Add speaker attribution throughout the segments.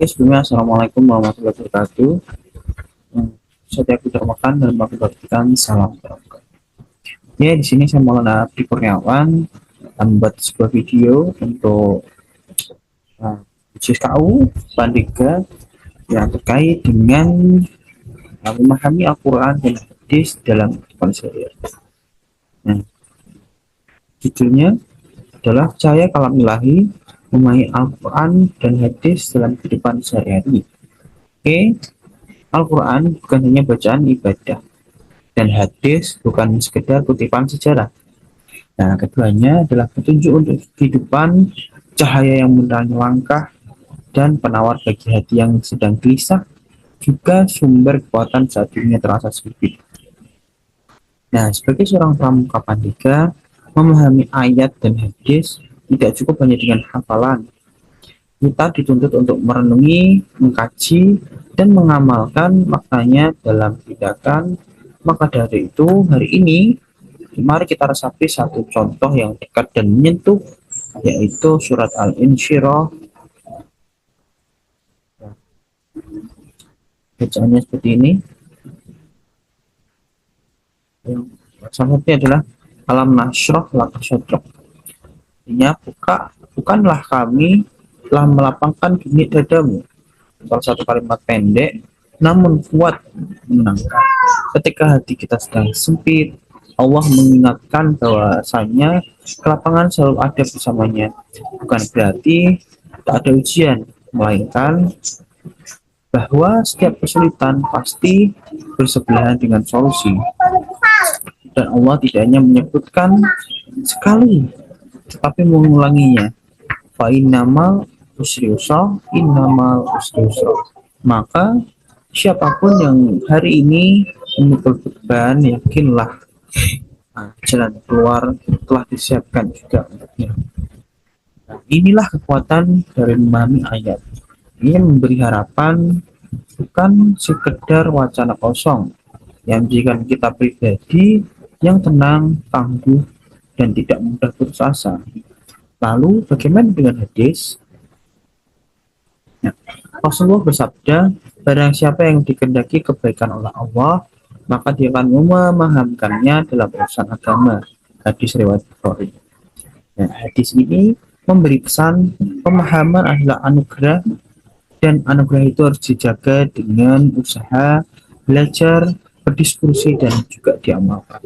Speaker 1: Oke, sebelumnya Assalamualaikum warahmatullahi wabarakatuh. Hmm, Saya Peter Makan dan aku bagikan salam terbuka. Ya, di sini saya Maulana Abdi Kurniawan membuat sebuah video untuk JSKU Pandega yang terkait dengan memahami Al-Quran dan hadis dalam kehidupan sehari-hari. Nah, judulnya adalah percaya kalam ilahi, memahami Al-Quran dan hadis dalam kehidupan sehari-hari. Oke, Al-Quran bukan hanya bacaan ibadah, dan hadis bukan sekedar kutipan sejarah. Nah, keduanya adalah petunjuk untuk kehidupan, cahaya yang menerangi langkah, dan penawar bagi hati yang sedang gelisah, juga sumber kekuatan saat dunia terasa sempit. Nah, sebagai seorang pramuka pandega, memahami ayat dan hadis tidak cukup hanya dengan hafalan. Kita dituntut untuk merenungi, mengkaji, dan mengamalkan maknanya dalam tindakan. Maka dari itu, hari ini mari kita resapi satu contoh yang dekat dan menyentuh, yaitu surat Al-Insyirah. Bacaannya seperti ini. Yang salah satunya adalah Alam nasroh laka sodrok. Artinya, bukanlah kami telah melapangkan gini dadamu. Salah satu kalimat pendek, namun kuat menangkap. Ketika hati kita sedang sempit, Allah mengingatkan bahwasanya kelapangan selalu ada bersamanya. Bukan berarti tak ada ujian, melainkan bahwa setiap kesulitan pasti bersebelahan dengan solusi. Dan Allah tidak hanya menyebutkan sekali, tetapi mengulanginya. Fa innamal usri yusra, innamal usri yusra. Maka siapapun yang hari ini memikul beban, yakinlah jalan keluar telah disiapkan juga untuknya. Nah, inilah kekuatan dari memahami ayat. Ia memberi harapan, bukan sekedar wacana kosong yang menjadikan kita pribadi yang tenang, tangguh, dan tidak mudah putus asa. Lalu bagaimana dengan hadis? Nah, Rasulullah bersabda, barang siapa yang dikehendaki kebaikan oleh Allah, maka dia akan memahamkannya dalam urusan agama. Hadis riwayat Bukhari. Nah, hadis ini memberi pesan pemahaman adalah anugerah, dan anugerah itu harus dijaga dengan usaha, belajar, berdiskusi, dan juga diamalkan.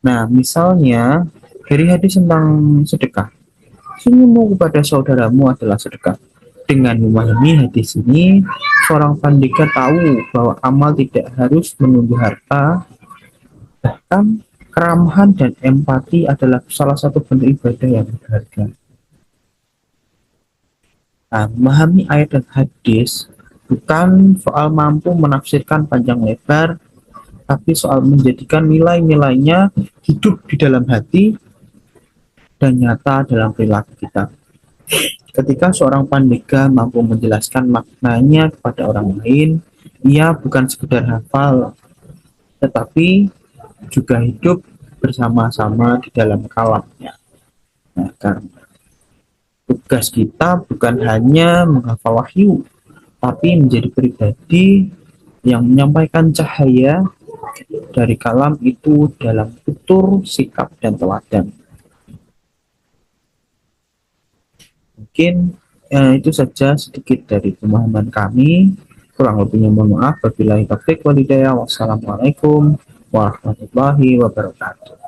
Speaker 1: Nah, misalnya dari hadis tentang sedekah, senyummu kepada saudaramu adalah sedekah. Dengan memahami hadis ini, seorang pandega tahu bahwa amal tidak harus menunggu harta, bahkan keramahan dan empati adalah salah satu bentuk ibadah yang berharga. Nah, memahami ayat dan hadis bukan soal mampu menafsirkan panjang lebar, tapi soal menjadikan nilai-nilainya hidup di dalam hati dan nyata dalam perilaku kita. Ketika seorang pandega mampu menjelaskan maknanya kepada orang lain, ia bukan sekedar hafal, tetapi juga hidup bersama-sama di dalam kalamnya. Nah, karena tugas kita bukan hanya menghafal wahyu, tapi menjadi pribadi yang menyampaikan cahaya dari kalam itu dalam tutur, sikap, dan teladan. Mungkin itu saja sedikit dari pemahaman kami. Kurang lebihnya mohon maaf. Wabillahi taufiq wal hidayah. Wassalamualaikum warahmatullahi wabarakatuh.